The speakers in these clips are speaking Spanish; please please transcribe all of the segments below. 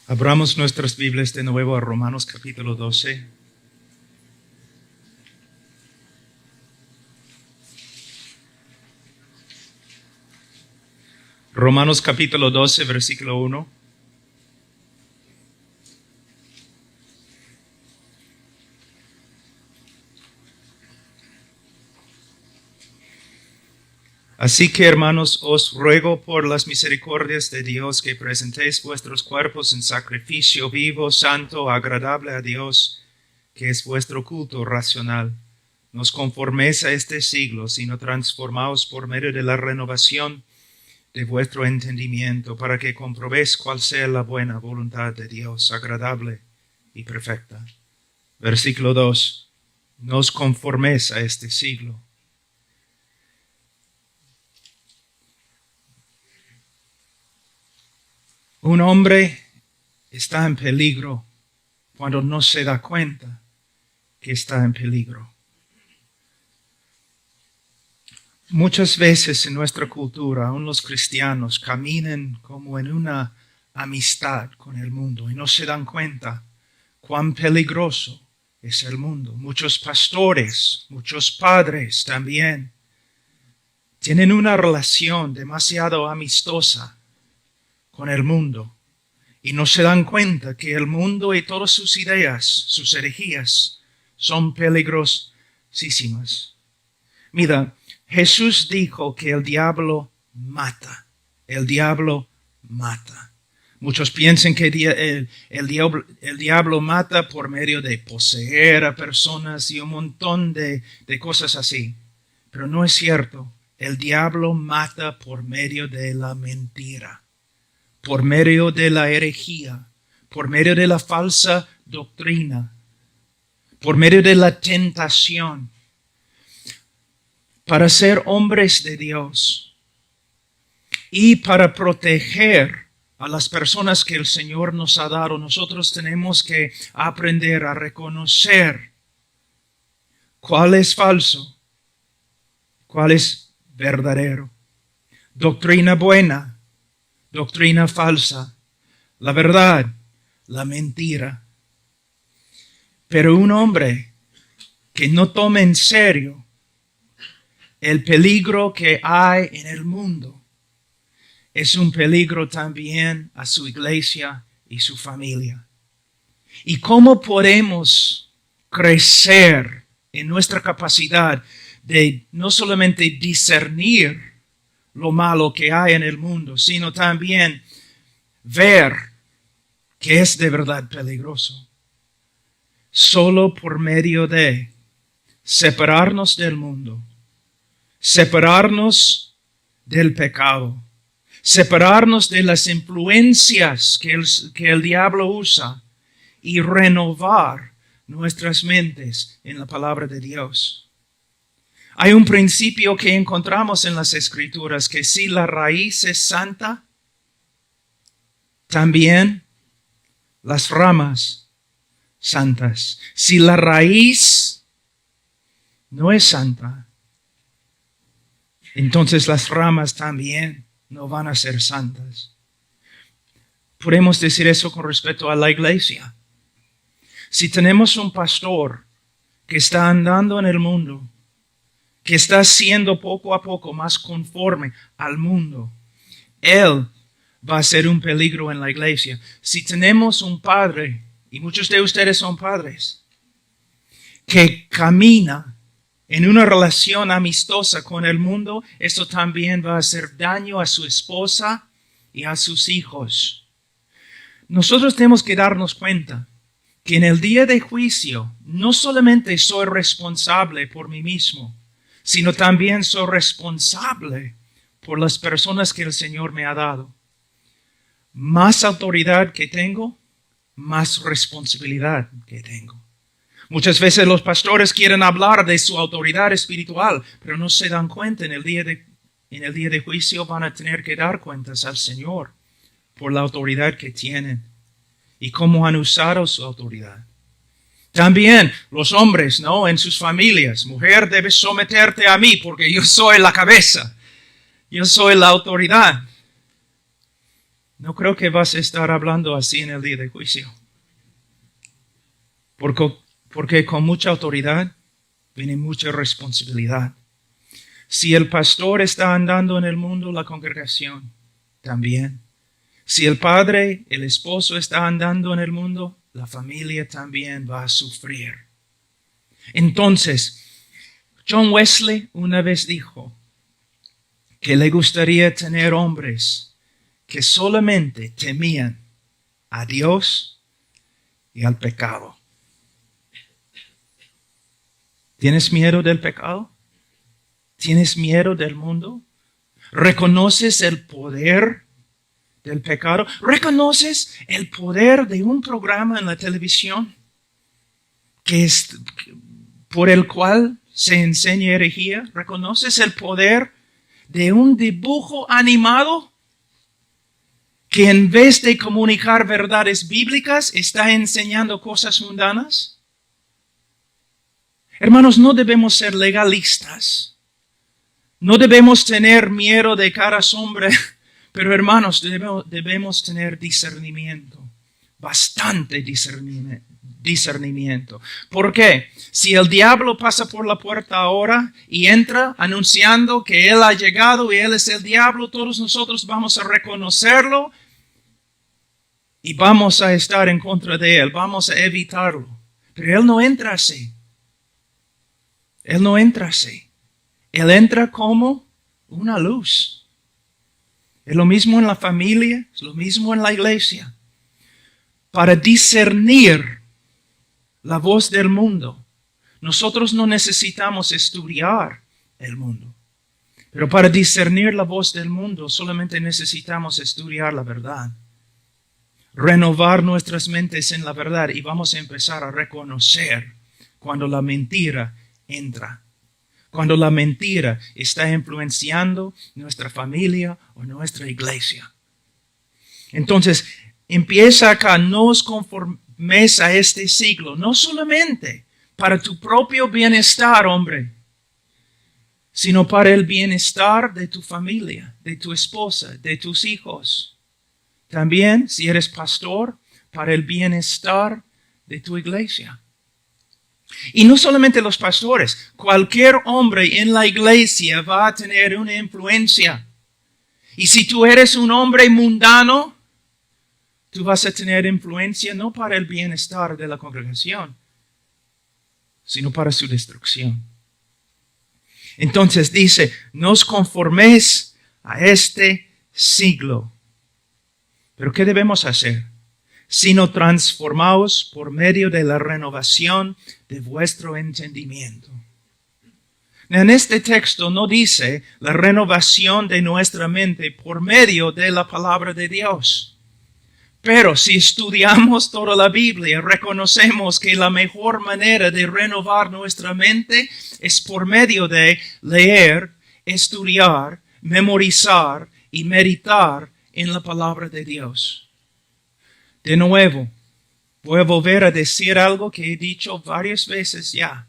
Abramos nuestras Biblias de nuevo a Romanos capítulo 12. Romanos capítulo 12, versículo 1. Así que, hermanos, os ruego por las misericordias de Dios que presentéis vuestros cuerpos en sacrificio vivo, santo, agradable a Dios, que es vuestro culto racional. No os conforméis a este siglo, sino transformaos por medio de la renovación de vuestro entendimiento, para que comprobéis cuál sea la buena voluntad de Dios, agradable y perfecta. Versículo 2. No os conforméis a este siglo. Un hombre está en peligro cuando no se da cuenta que está en peligro. Muchas veces en nuestra cultura, aún los cristianos caminan como en una amistad con el mundo y no se dan cuenta cuán peligroso es el mundo. Muchos pastores, muchos padres también tienen una relación demasiado amistosa con el mundo y no se dan cuenta que el mundo y todas sus ideas, sus herejías, son peligrosísimas. Mira, Jesús dijo que el diablo mata. El diablo mata. Muchos piensan que el diablo mata por medio de poseer a personas y un montón de cosas así. Pero no es cierto. El diablo mata por medio de la mentira, por medio de la herejía, por medio de la falsa doctrina, por medio de la tentación. Para ser hombres de Dios y para proteger a las personas que el Señor nos ha dado, nosotros tenemos que aprender a reconocer cuál es falso, cuál es verdadero. Doctrina buena, doctrina falsa, la verdad, la mentira. Pero un hombre que no tome en serio el peligro que hay en el mundo es un peligro también a su iglesia y su familia. ¿Y cómo podemos crecer en nuestra capacidad de no solamente discernir lo malo que hay en el mundo, sino también ver que es de verdad peligroso? Solo por medio de separarnos del mundo, separarnos del pecado, separarnos de las influencias que el diablo usa y renovar nuestras mentes en la palabra de Dios. Hay un principio que encontramos en las Escrituras, que si la raíz es santa, también las ramas santas. Si la raíz no es santa, entonces las ramas también no van a ser santas. Podemos decir eso con respecto a la iglesia. Si tenemos un pastor que está andando en el mundo, que está siendo poco a poco más conforme al mundo, él va a ser un peligro en la iglesia. Si tenemos un padre, y muchos de ustedes son padres, que camina en una relación amistosa con el mundo, eso también va a hacer daño a su esposa y a sus hijos. Nosotros tenemos que darnos cuenta que en el día de juicio no solamente soy responsable por mí mismo, sino también soy responsable por las personas que el Señor me ha dado. Más autoridad que tengo, más responsabilidad que tengo. Muchas veces los pastores quieren hablar de su autoridad espiritual, pero no se dan cuenta en el día de juicio van a tener que dar cuentas al Señor por la autoridad que tienen y cómo han usado su autoridad. También los hombres, ¿no? En sus familias, mujer, debes someterte a mí porque yo soy la cabeza, yo soy la autoridad. no creo que vas a estar hablando así en el día de juicio. Porque con mucha autoridad viene mucha responsabilidad. Si el pastor está andando en el mundo, la congregación también. Si el padre, el esposo está andando en el mundo, la familia también va a sufrir. Entonces, John Wesley una vez dijo que le gustaría tener hombres que solamente temían a Dios y al pecado. ¿Tienes miedo del pecado? ¿Tienes miedo del mundo? ¿Reconoces el poder del pecado? ¿Reconoces el poder de un programa en la televisión por el cual se enseña herejía? ¿Reconoces el poder de un dibujo animado que en vez de comunicar verdades bíblicas está enseñando cosas mundanas? Hermanos, no debemos ser legalistas. No debemos tener miedo de cada sombra, pero hermanos, debemos tener discernimiento, bastante discernimiento. ¿Por qué? Si el diablo pasa por la puerta ahora y entra anunciando que él ha llegado y él es el diablo, todos nosotros vamos a reconocerlo y vamos a estar en contra de él, vamos a evitarlo. Pero él no entra así. Él no entra así. Él entra como una luz. Es lo mismo en la familia, es lo mismo en la iglesia. Para discernir la voz del mundo, nosotros no necesitamos estudiar el mundo. Pero para discernir la voz del mundo, solamente necesitamos estudiar la verdad. Renovar nuestras mentes en la verdad y vamos a empezar a reconocer cuando la mentira entra. Cuando la mentira está influenciando nuestra familia o nuestra iglesia. Entonces, empieza acá, no os conforméis a este siglo, no solamente para tu propio bienestar, hombre, sino para el bienestar de tu familia, de tu esposa, de tus hijos. También, si eres pastor, para el bienestar de tu iglesia. Y no solamente los pastores, cualquier hombre en la iglesia va a tener una influencia. Y si tú eres un hombre mundano, tú vas a tener influencia no para el bienestar de la congregación, sino para su destrucción. Entonces dice, no os conforméis a este siglo. ¿Pero qué debemos hacer? Sino transformaos por medio de la renovación de vuestro entendimiento. En este texto no dice la renovación de nuestra mente por medio de la palabra de Dios. Pero si estudiamos toda la Biblia, reconocemos que la mejor manera de renovar nuestra mente es por medio de leer, estudiar, memorizar y meditar en la palabra de Dios. De nuevo, voy a volver a decir algo que he dicho varias veces ya.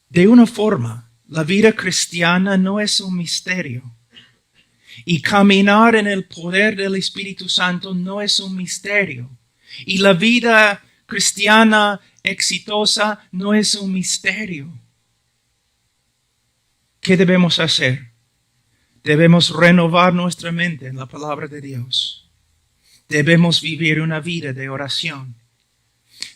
De una forma, la vida cristiana no es un misterio. Y caminar en el poder del Espíritu Santo no es un misterio. Y la vida cristiana exitosa no es un misterio. ¿Qué debemos hacer? Debemos renovar nuestra mente en la palabra de Dios. Debemos vivir una vida de oración.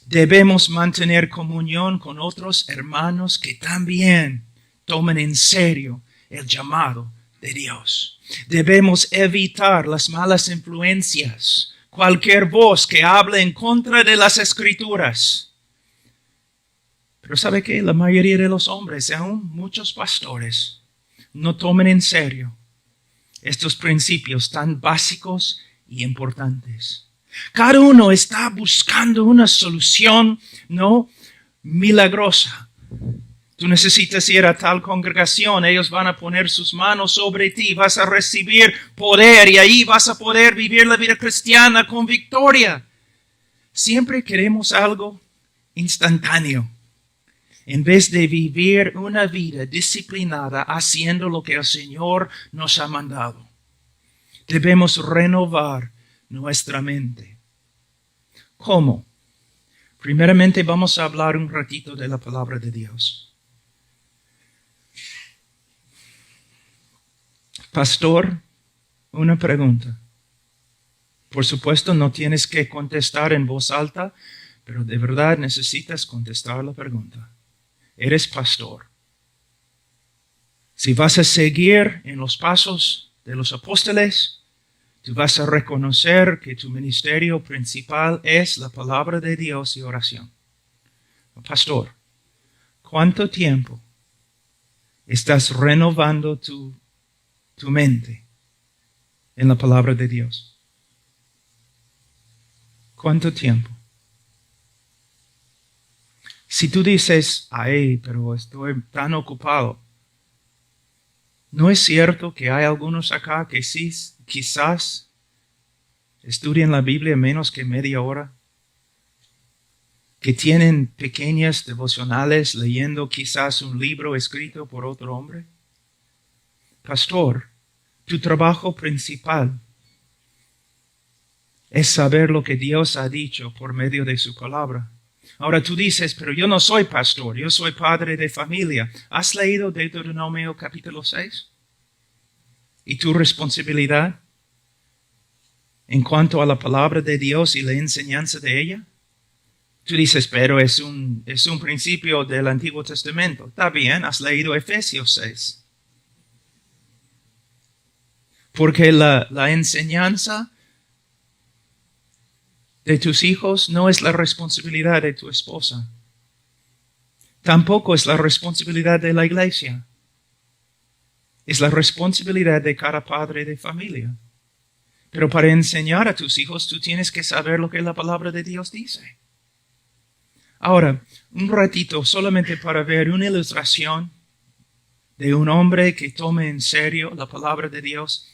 Debemos mantener comunión con otros hermanos que también tomen en serio el llamado de Dios. Debemos evitar las malas influencias, cualquier voz que hable en contra de las Escrituras. Pero ¿sabe qué? La mayoría de los hombres, aún muchos pastores, no tomen en serio estos principios tan básicos y importantes. Cada uno está buscando una solución, no milagrosa. Tú necesitas ir a tal congregación, ellos van a poner sus manos sobre ti, vas a recibir poder y ahí vas a poder vivir la vida cristiana con victoria. Siempre queremos algo instantáneo, en vez de vivir una vida disciplinada haciendo lo que el Señor nos ha mandado. Debemos renovar nuestra mente. ¿Cómo? Primeramente vamos a hablar un ratito de la palabra de Dios. Pastor, una pregunta. Por supuesto, no tienes que contestar en voz alta, pero de verdad necesitas contestar la pregunta. Eres pastor. Si vas a seguir en los pasos de los apóstoles, tú vas a reconocer que tu ministerio principal es la palabra de Dios y oración. Pastor, ¿cuánto tiempo estás renovando tu mente en la palabra de Dios? ¿Cuánto tiempo? Si tú dices, ay, pero estoy tan ocupado, ¿no es cierto que hay algunos acá que sí, quizás estudian la Biblia menos que media hora? Que tienen pequeñas devocionales leyendo quizás un libro escrito por otro hombre. Pastor, tu trabajo principal es saber lo que Dios ha dicho por medio de su palabra. Ahora tú dices, pero yo no soy pastor, yo soy padre de familia. ¿Has leído Deuteronomio capítulo 6? ¿Y tu responsabilidad en cuanto a la palabra de Dios y la enseñanza de ella? Tú dices, pero es un principio del Antiguo Testamento. Está bien, has leído Efesios 6. Porque la enseñanza de tus hijos no es la responsabilidad de tu esposa. Tampoco es la responsabilidad de la iglesia. Es la responsabilidad de cada padre de familia. Pero para enseñar a tus hijos, tú tienes que saber lo que la palabra de Dios dice. Ahora, un ratito solamente para ver una ilustración de un hombre que tome en serio la palabra de Dios.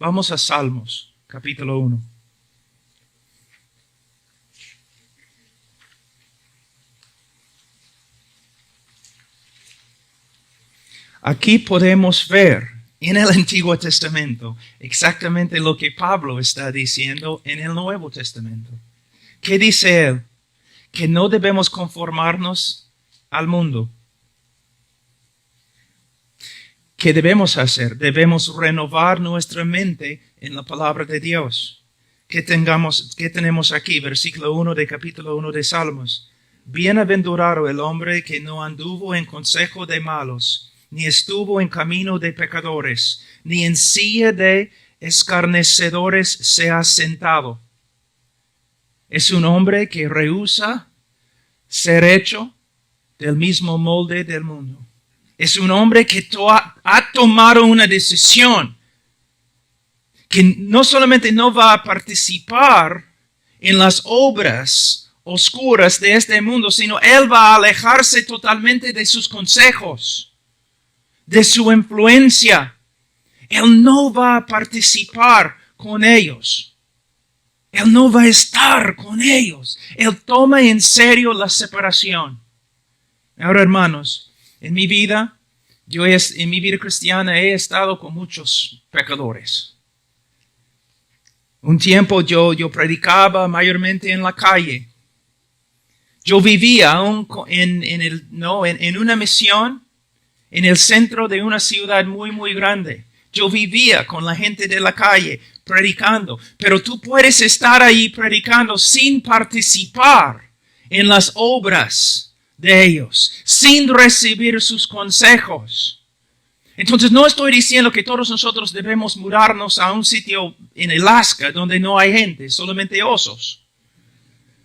Vamos a Salmos, capítulo 1. Aquí podemos ver en el Antiguo Testamento exactamente lo que Pablo está diciendo en el Nuevo Testamento. ¿Qué dice él? Que no debemos conformarnos al mundo. ¿Qué debemos hacer? Debemos renovar nuestra mente en la palabra de Dios. ¿Qué tenemos aquí? Versículo 1 de capítulo 1 de Salmos. Bienaventurado el hombre que no anduvo en consejo de malos, ni estuvo en camino de pecadores, ni en silla de escarnecedores se ha sentado. Es un hombre que rehúsa ser hecho del mismo molde del mundo. Es un hombre que ha tomado una decisión que no solamente no va a participar en las obras oscuras de este mundo, sino él va a alejarse totalmente de sus consejos, de su influencia. Él no va a participar con ellos. Él no va a estar con ellos. Él toma en serio la separación. Ahora, hermanos, en mi vida cristiana he estado con muchos pecadores. Un tiempo yo predicaba mayormente en la calle. Yo vivía en una misión en el centro de una ciudad muy, muy grande. Yo vivía con la gente de la calle predicando, pero tú puedes estar ahí predicando sin participar en las obras de ellos, sin recibir sus consejos. Entonces no estoy diciendo que todos nosotros debemos mudarnos a un sitio en Alaska donde no hay gente, solamente osos.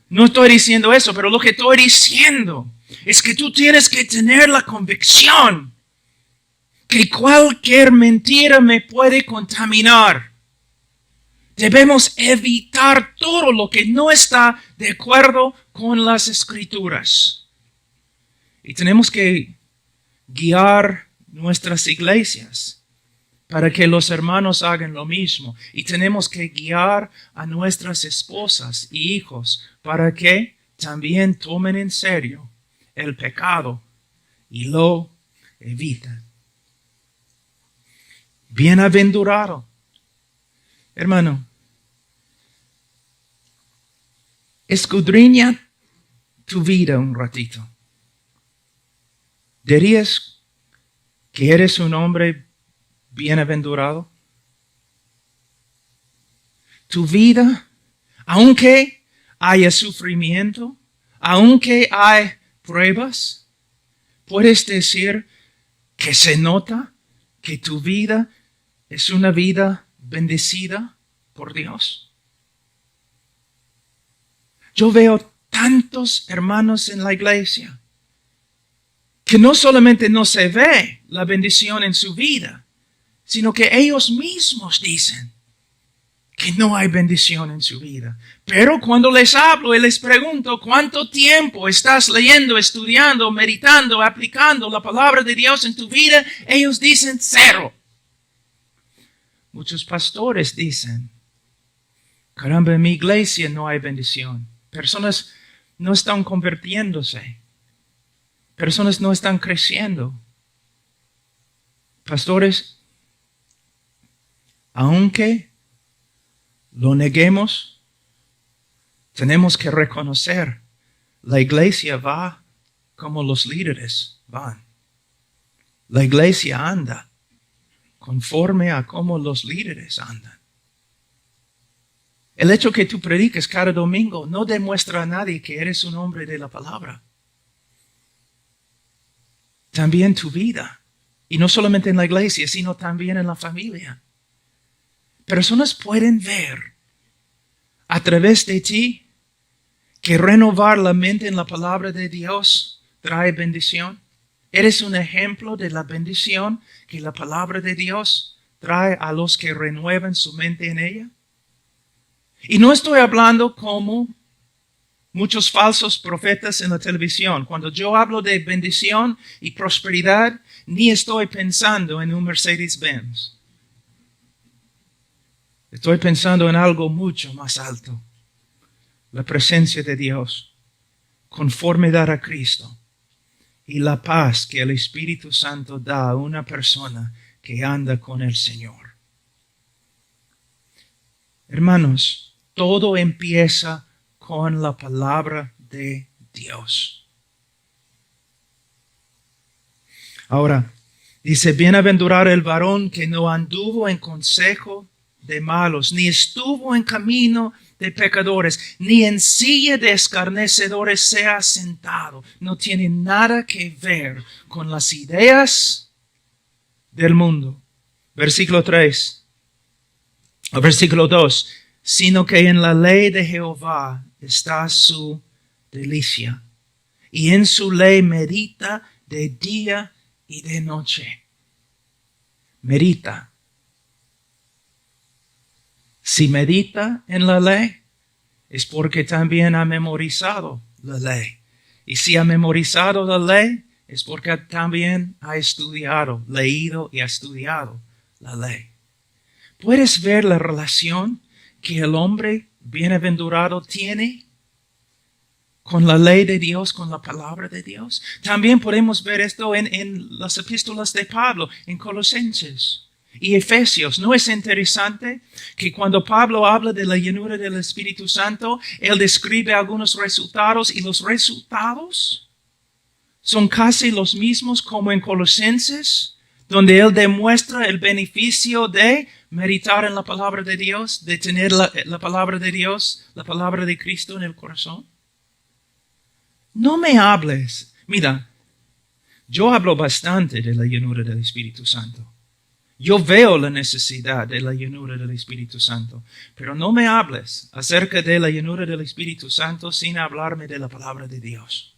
No estoy diciendo eso, pero lo que estoy diciendo es que tú tienes que tener la convicción que cualquier mentira me puede contaminar. Debemos evitar todo lo que no está de acuerdo con las Escrituras. Y tenemos que guiar nuestras iglesias para que los hermanos hagan lo mismo. Y tenemos que guiar a nuestras esposas y hijos para que también tomen en serio el pecado y lo eviten. Bienaventurado Hermano, escudriña tu vida un ratito. ¿Dirías que eres un hombre bienaventurado? Tu vida, aunque haya sufrimiento, aunque hay pruebas, puedes decir que se nota que tu vida es una vida bendecida por Dios. Yo veo tantos hermanos en la iglesia que no solamente no se ve la bendición en su vida, sino que ellos mismos dicen que no hay bendición en su vida. Pero cuando les hablo y les pregunto cuánto tiempo estás leyendo, estudiando, meditando, aplicando la palabra de Dios en tu vida, ellos dicen 0. Muchos pastores dicen, caramba, en mi iglesia no hay bendición. Personas no están convirtiéndose. Personas no están creciendo. Pastores, aunque lo neguemos, tenemos que reconocer, la iglesia va como los líderes van. La iglesia anda conforme a cómo los líderes andan. El hecho que tú prediques cada domingo no demuestra a nadie que eres un hombre de la palabra. También tu vida, y no solamente en la iglesia, sino también en la familia. Personas pueden ver a través de ti que renovar la mente en la palabra de Dios trae bendición. Eres un ejemplo de la bendición que la palabra de Dios trae a los que renuevan su mente en ella. Y no estoy hablando como muchos falsos profetas en la televisión. Cuando yo hablo de bendición y prosperidad, ni estoy pensando en un Mercedes-Benz. Estoy pensando en algo mucho más alto. La presencia de Dios, conformidad a Cristo y la paz que el Espíritu Santo da a una persona que anda con el Señor. Hermanos, todo empieza con la palabra de Dios. Ahora, dice, bienaventurado el varón que no anduvo en consejo de malos, ni estuvo en camino de pecadores, ni en silla de escarnecedores se ha sentado. No tiene nada que ver con las ideas del mundo. Versículo 3. Versículo 2. Sino que en la ley de Jehová está su delicia, y en su ley medita de día y de noche. Medita. Si medita en la ley, es porque también ha memorizado la ley. Y si ha memorizado la ley, es porque también ha estudiado, leído y ha estudiado la ley. ¿Puedes ver la relación que el hombre bienaventurado tiene con la ley de Dios, con la palabra de Dios? También podemos ver esto en las epístolas de Pablo, en Colosenses y Efesios. ¿No es interesante que cuando Pablo habla de la llenura del Espíritu Santo, él describe algunos resultados y los resultados son casi los mismos como en Colosenses, donde él demuestra el beneficio de meditar en la palabra de Dios, de tener la palabra de Dios, la palabra de Cristo en el corazón? No me hables. Mira, yo hablo bastante de la llenura del Espíritu Santo. Yo veo la necesidad de la llenura del Espíritu Santo, pero no me hables acerca de la llenura del Espíritu Santo sin hablarme de la palabra de Dios.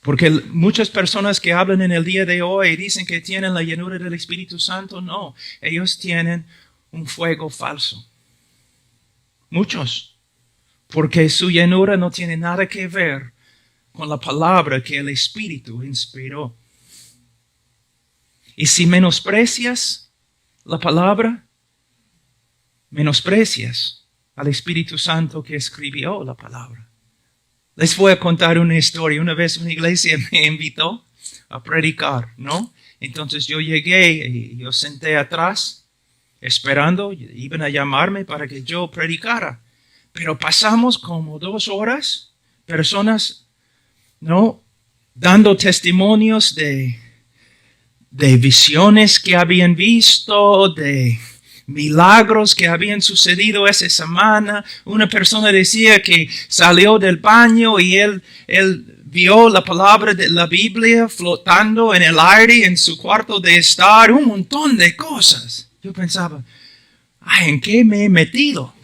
Porque muchas personas que hablan en el día de hoy dicen que tienen la llenura del Espíritu Santo. No, ellos tienen un fuego falso. Muchos. Porque su llenura no tiene nada que ver con la palabra que el Espíritu inspiró. Y si menosprecias la palabra, menosprecias al Espíritu Santo que escribió la palabra. Les voy a contar una historia. Una vez una iglesia me invitó a predicar, ¿no? Entonces yo llegué y yo senté atrás, esperando, iban a llamarme para que yo predicara. Pero pasamos como 2 horas, personas, ¿no?, dando testimonios de visiones que habían visto, de milagros que habían sucedido esa semana. Una persona decía que salió del baño y él vio la palabra de la Biblia flotando en el aire en su cuarto de estar, un montón de cosas. Yo pensaba, ay, ¿en qué me he metido?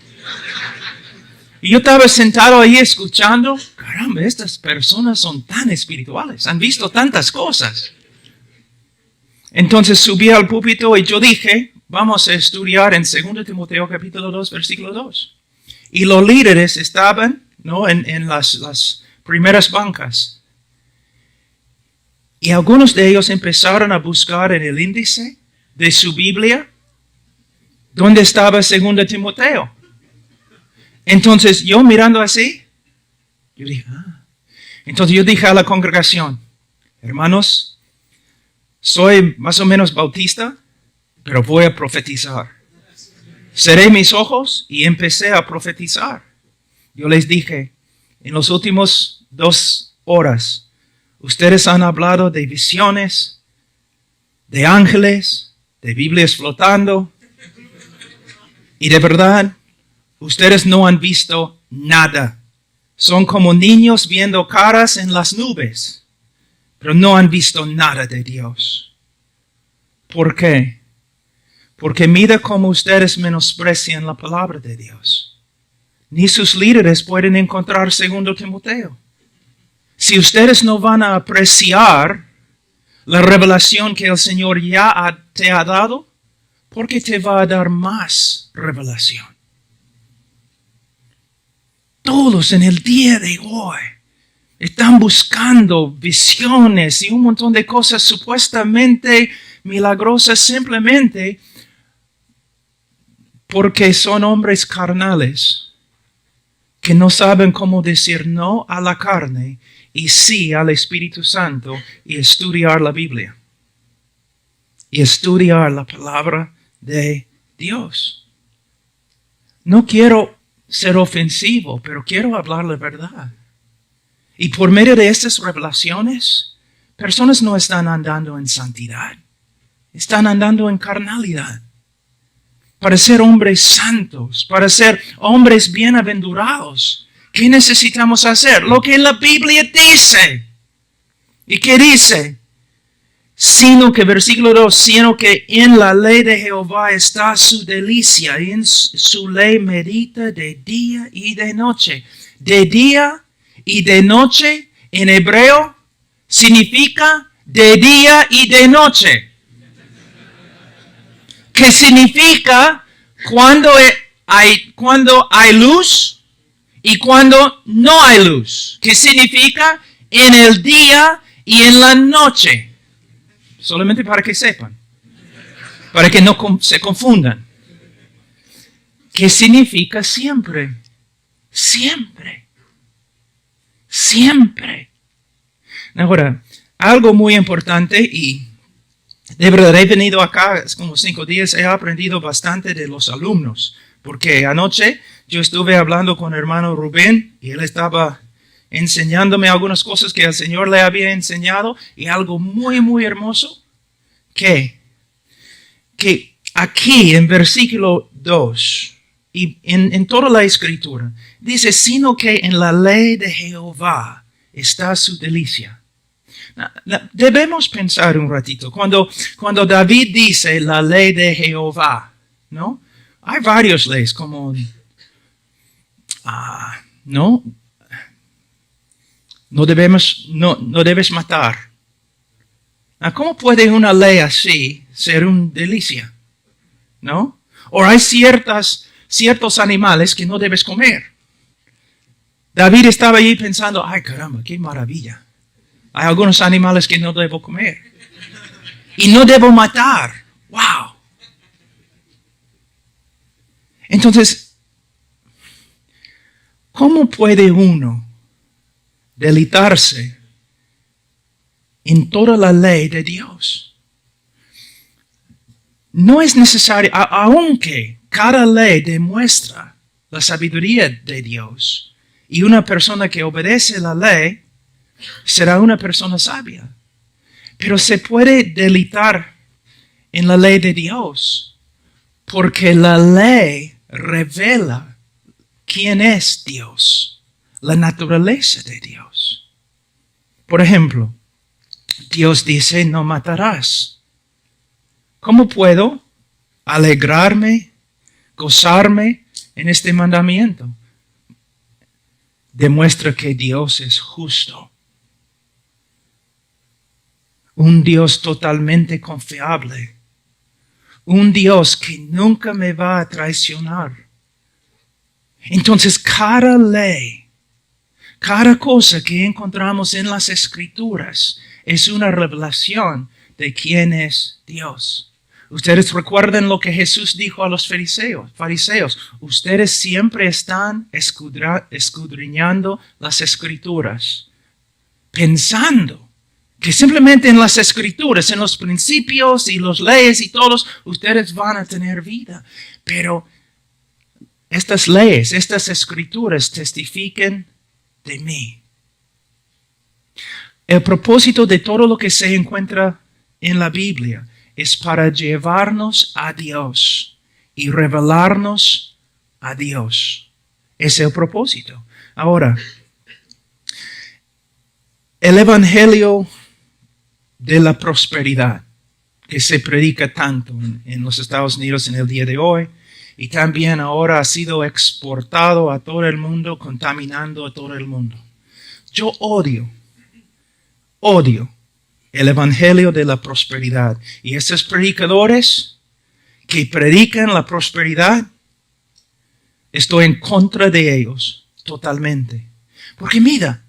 Y yo estaba sentado ahí escuchando, caramba, estas personas son tan espirituales, han visto tantas cosas. Entonces subí al púlpito y yo dije, vamos a estudiar en 2 Timoteo capítulo 2, versículo 2. Y los líderes estaban, ¿no?, en las primeras bancas. Y algunos de ellos empezaron a buscar en el índice de su Biblia dónde estaba 2 Timoteo. Entonces yo mirando así, yo dije, Entonces yo dije a la congregación, hermanos, soy más o menos bautista, pero voy a profetizar. Cerré mis ojos y empecé a profetizar. Yo les dije, en los últimos 2 horas, ustedes han hablado de visiones, de ángeles, de Biblias flotando, y de verdad, ustedes no han visto nada. Son como niños viendo caras en las nubes, pero no han visto nada de Dios. ¿Por qué? Porque mira cómo ustedes menosprecian la palabra de Dios. Ni sus líderes pueden encontrar 2 Timoteo. Si ustedes no van a apreciar la revelación que el Señor ya te ha dado, ¿por qué te va a dar más revelación? Todos en el día de hoy están buscando visiones y un montón de cosas supuestamente milagrosas simplemente porque son hombres carnales que no saben cómo decir no a la carne y sí al Espíritu Santo y estudiar la Biblia y estudiar la palabra de Dios. No quiero ser ofensivo, pero quiero hablar la verdad. Y por medio de estas revelaciones, personas no están andando en santidad, están andando en carnalidad. Para ser hombres santos, para ser hombres bienaventurados, ¿qué necesitamos hacer? Lo que la Biblia dice. ¿Y qué dice? Sino que, versículo 2, sino que en la ley de Jehová está su delicia, y en su ley medita de día y de noche. De día y de noche, en hebreo, significa de día y de noche. ¿Qué significa cuando hay luz y cuando no hay luz? ¿Qué significa en el día y en la noche? Solamente para que sepan, para que no se confundan. ¿Qué significa siempre? Siempre. Siempre. Ahora, algo muy importante y de verdad he venido acá, es como 5 días, he aprendido bastante de los alumnos, porque anoche yo estuve hablando con el hermano Rubén y él estaba enseñándome algunas cosas que el Señor le había enseñado y algo muy, muy hermoso, que aquí en versículo 2 y en toda la escritura, dice, sino que en la ley de Jehová está su delicia. Debemos pensar un ratito, cuando David dice la ley de Jehová, ¿no? Hay varias leyes como, ¿no? No debes matar. ¿Cómo puede una ley así ser una delicia? ¿No? O hay ciertos animales que no debes comer. David estaba allí pensando, ay caramba, qué maravilla. Hay algunos animales que no debo comer. Y no debo matar. ¡Wow! Entonces, ¿cómo puede uno deleitarse en toda la ley de Dios? no es necesario, aunque cada ley demuestra la sabiduría de Dios, y una persona que obedece la ley será una persona sabia. Pero se puede deleitar en la ley de Dios, porque la ley revela quién es Dios, la naturaleza de Dios. Por ejemplo, Dios dice, no matarás. ¿Cómo puedo alegrarme, gozarme en este mandamiento? Demuestra que Dios es justo. Un Dios totalmente confiable. Un Dios que nunca me va a traicionar. Entonces, cada ley, cada cosa que encontramos en las Escrituras es una revelación de quién es Dios. Ustedes recuerdan lo que Jesús dijo a los fariseos. Ustedes siempre están escudriñando las Escrituras, pensando que simplemente en las Escrituras, en los principios y las leyes y todos, ustedes van a tener vida. Pero estas leyes, estas Escrituras testifican de mí. El propósito de todo lo que se encuentra en la Biblia es para llevarnos a Dios y revelarnos a Dios. Ese es el propósito. Ahora, el Evangelio de la prosperidad que se predica tanto en los Estados Unidos en el día de hoy y también ahora ha sido exportado a todo el mundo, contaminando a todo el mundo. Yo odio el Evangelio de la prosperidad. Y esos predicadores que predican la prosperidad, estoy en contra de ellos totalmente. Porque mira,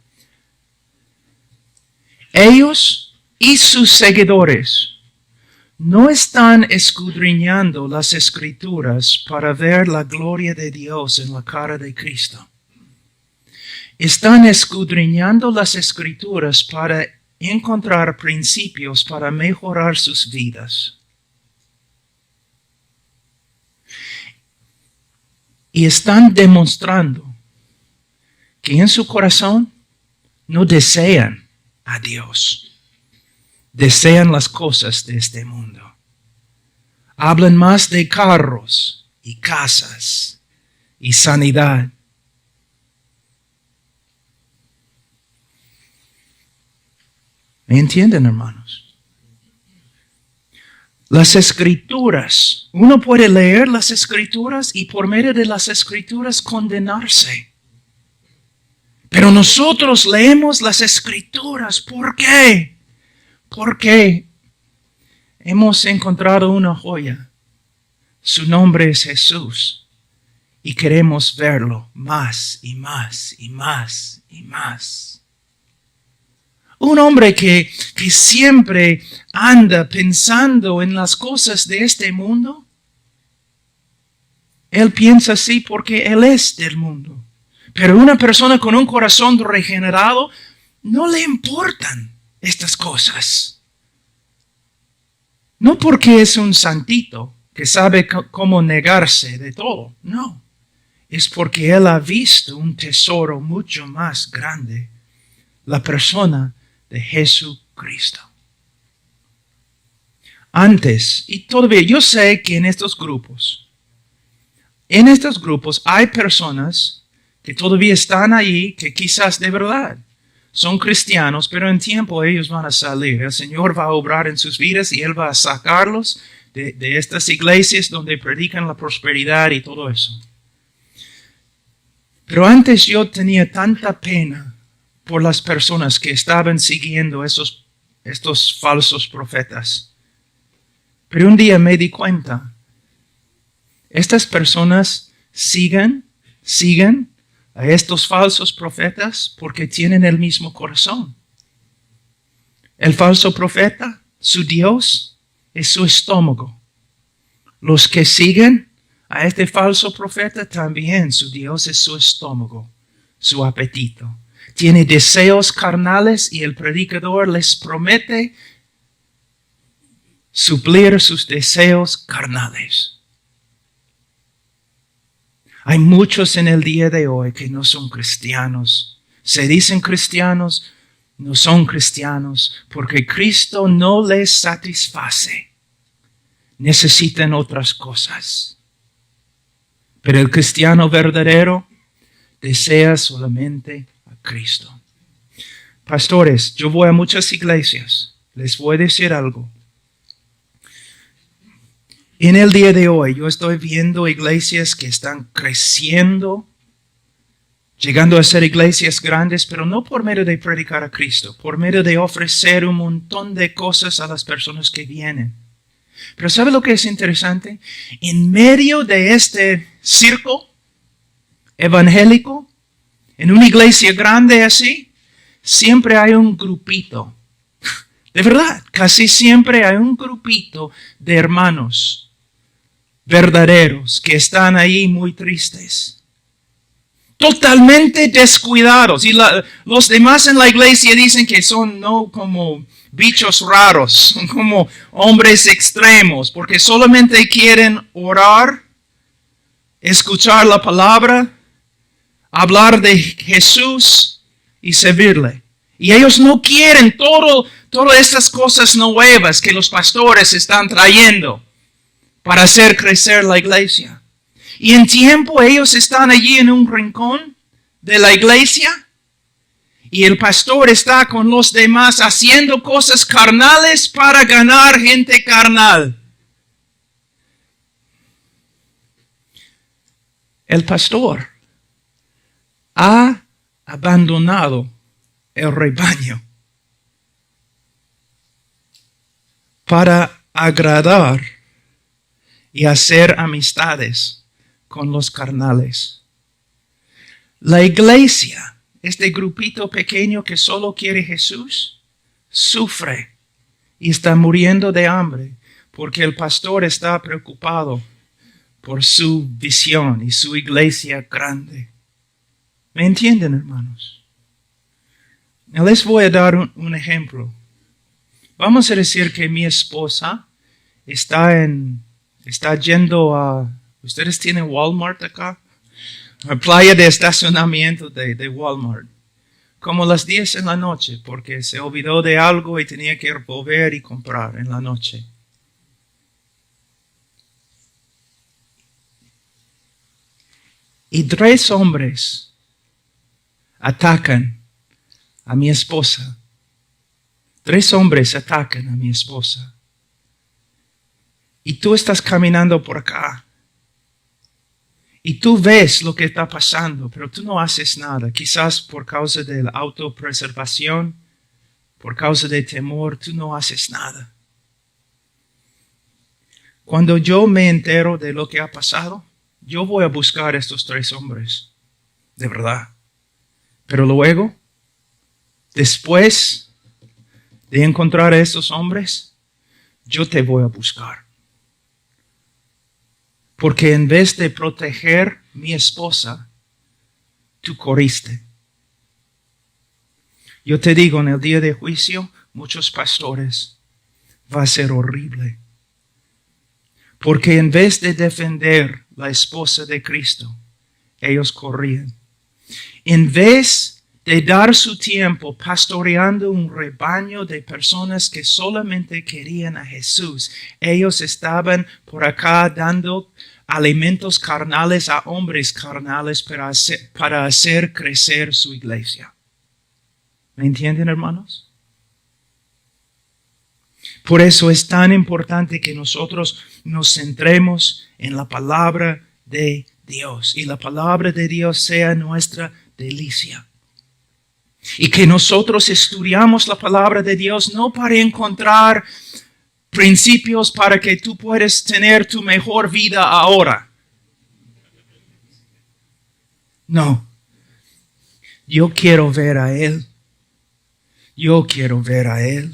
ellos y sus seguidores no están escudriñando las Escrituras para ver la gloria de Dios en la cara de Cristo. Están escudriñando las Escrituras para encontrar principios para mejorar sus vidas. Y están demostrando que en su corazón no desean a Dios. Desean las cosas de este mundo. Hablan más de carros y casas y sanidad. ¿Me entienden, hermanos? Las Escrituras, uno puede leer las Escrituras y por medio de las Escrituras condenarse. Pero nosotros leemos las Escrituras. ¿Por qué? Porque hemos encontrado una joya. Su nombre es Jesús. Y queremos verlo más y más y más y más. Un hombre que siempre anda pensando en las cosas de este mundo. Él piensa así porque él es del mundo. Pero una persona con un corazón regenerado no le importan estas cosas. No porque es un santito que sabe cómo negarse de todo. No. Es porque él ha visto un tesoro mucho más grande. La persona de Jesucristo. Antes, y todavía yo sé que en estos grupos hay personas que todavía están ahí, que quizás de verdad son cristianos, pero en tiempo ellos van a salir. El Señor va a obrar en sus vidas y Él va a sacarlos de estas iglesias donde predican la prosperidad y todo eso. Pero antes yo tenía tanta pena por las personas que estaban siguiendo estos falsos profetas. Pero un día me di cuenta, estas personas siguen a estos falsos profetas porque tienen el mismo corazón. El falso profeta, su Dios, es su estómago. Los que siguen a este falso profeta también, su Dios es su estómago, su apetito. Tiene deseos carnales y el predicador les promete suplir sus deseos carnales. Hay muchos en el día de hoy que no son cristianos. Se dicen cristianos, no son cristianos, porque Cristo no les satisface. Necesitan otras cosas. Pero el cristiano verdadero desea solamente a Cristo. Pastores, yo voy a muchas iglesias. Les voy a decir algo. En el día de hoy yo estoy viendo iglesias que están creciendo, llegando a ser iglesias grandes, pero no por medio de predicar a Cristo, por medio de ofrecer un montón de cosas a las personas que vienen. Pero ¿sabe lo que es interesante? En medio de este circo evangélico, en una iglesia grande así, siempre hay un grupito. De verdad, casi siempre hay un grupito de hermanos verdaderos que están ahí muy tristes, totalmente descuidados. Y los demás en la iglesia dicen que son no como bichos raros, son como hombres extremos, porque solamente quieren orar, escuchar la palabra, hablar de Jesús y servirle. Y ellos no quieren todas estas cosas nuevas que los pastores están trayendo para hacer crecer la iglesia. Y en tiempo ellos están allí en un rincón de la iglesia y el pastor está con los demás haciendo cosas carnales para ganar gente carnal. El pastor ha abandonado el rebaño para agradar y hacer amistades con los carnales. La iglesia, este grupito pequeño que solo quiere Jesús, sufre y está muriendo de hambre porque el pastor está preocupado por su visión y su iglesia grande. ¿Me entienden, hermanos? Les voy a dar un ejemplo. Vamos a decir que mi esposa está yendo a... ¿Ustedes tienen Walmart acá? La playa de estacionamiento de Walmart. Como las 10 en la noche, porque se olvidó de algo y tenía que volver y comprar en la noche. Y 3 hombres atacan a mi esposa. 3 hombres atacan a mi esposa. Y tú estás caminando por acá. Y tú ves lo que está pasando, pero tú no haces nada. Quizás por causa de la autopreservación, por causa de temor, tú no haces nada. Cuando yo me entero de lo que ha pasado, yo voy a buscar a estos 3 hombres. De verdad. Pero luego, después de encontrar a estos hombres, yo te voy a buscar. Porque en vez de proteger mi esposa, tú corriste. Yo te digo, en el día de juicio, muchos pastores, va a ser horrible. Porque en vez de defender la esposa de Cristo, ellos corrían. En vez de dar su tiempo pastoreando un rebaño de personas que solamente querían a Jesús, ellos estaban por acá dando alimentos carnales a hombres carnales para hacer crecer su iglesia. ¿Me entienden, hermanos? Por eso es tan importante que nosotros nos centremos en la palabra de Dios y la palabra de Dios sea nuestra delicia. Y que nosotros estudiamos la palabra de Dios no para encontrar principios para que tú puedas tener tu mejor vida ahora. No. Yo quiero ver a Él. Yo quiero ver a Él.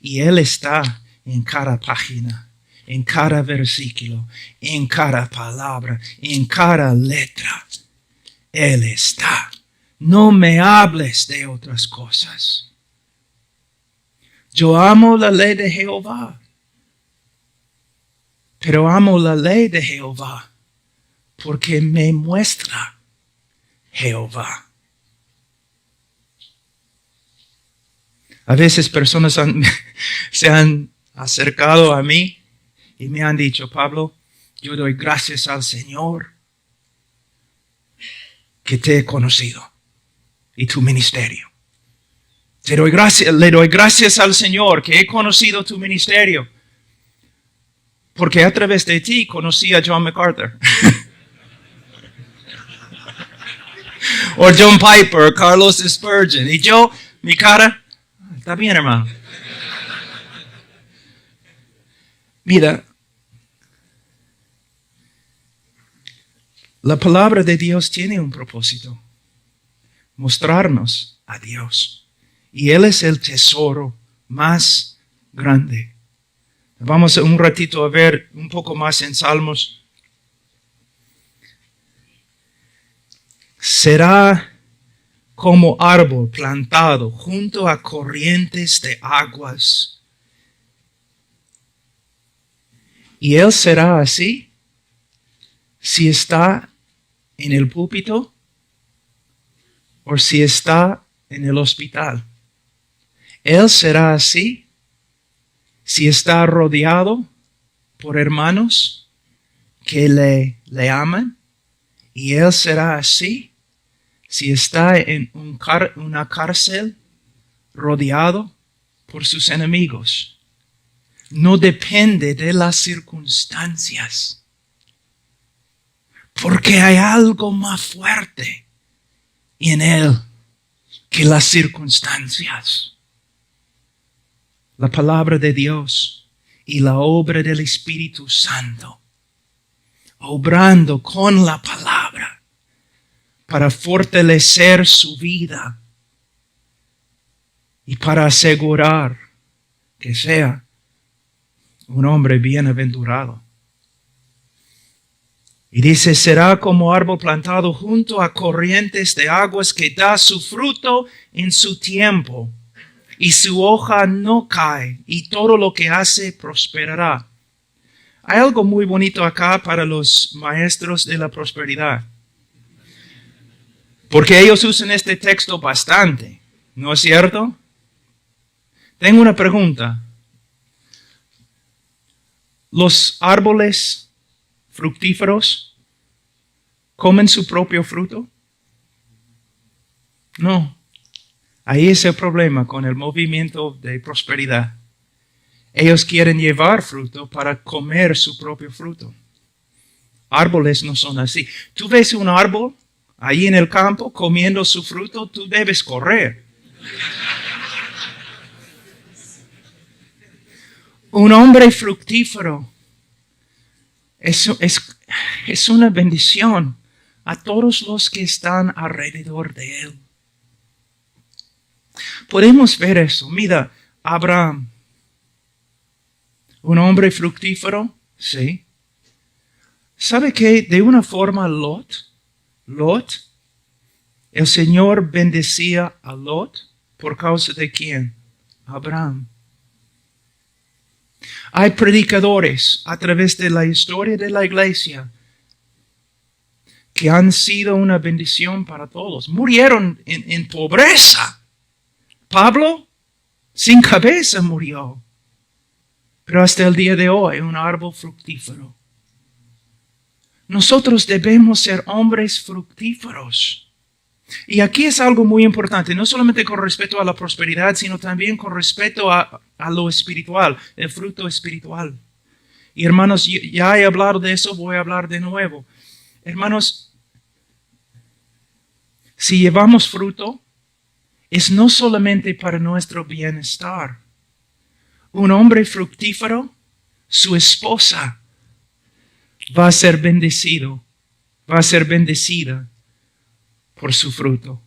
Y Él está en cada página, en cada versículo, en cada palabra, en cada letra. Él está. No me hables de otras cosas. Yo amo la ley de Jehová. Pero amo la ley de Jehová porque me muestra Jehová. A veces personas se han acercado a mí y me han dicho, Pablo, yo doy gracias al Señor que te he conocido y tu ministerio. Le doy gracias al Señor que he conocido tu ministerio. Porque a través de ti conocí a John MacArthur. O John Piper, Carlos Spurgeon. Y yo, mi cara, está bien, hermano. Mira, la palabra de Dios tiene un propósito. Mostrarnos a Dios. Y Él es el tesoro más grande. Vamos un ratito a ver un poco más en Salmos. Será como árbol plantado junto a corrientes de aguas. Y Él será así si está en el púlpito o si está en el hospital. Él será así si está rodeado por hermanos que le aman. Y Él será así si está en una cárcel rodeado por sus enemigos. No depende de las circunstancias. Porque hay algo más fuerte en Él que las circunstancias. La palabra de Dios y la obra del Espíritu Santo, obrando con la palabra para fortalecer su vida y para asegurar que sea un hombre bienaventurado. Y dice, será como árbol plantado junto a corrientes de aguas que da su fruto en su tiempo. Y su hoja no cae, y todo lo que hace prosperará. Hay algo muy bonito acá para los maestros de la prosperidad. Porque ellos usan este texto bastante, ¿no es cierto? Tengo una pregunta. ¿Los árboles fructíferos comen su propio fruto? No. Ahí es el problema con el movimiento de prosperidad. Ellos quieren llevar fruto para comer su propio fruto. Árboles no son así. Tú ves un árbol ahí en el campo comiendo su fruto, tú debes correr. Un hombre fructífero es una bendición a todos los que están alrededor de él. Podemos ver eso. Mira, Abraham, un hombre fructífero, sí. ¿Sabe qué? De una forma Lot, el Señor bendecía a Lot por causa de ¿quién? Abraham. Hay predicadores a través de la historia de la iglesia que han sido una bendición para todos. Murieron en pobreza. Pablo, sin cabeza, murió. Pero hasta el día de hoy, un árbol fructífero. Nosotros debemos ser hombres fructíferos. Y aquí es algo muy importante, no solamente con respecto a la prosperidad, sino también con respecto a lo espiritual, el fruto espiritual. Y hermanos, ya he hablado de eso, voy a hablar de nuevo. Hermanos, si llevamos fruto, es no solamente para nuestro bienestar. Un hombre fructífero, su esposa va a ser bendecida por su fruto.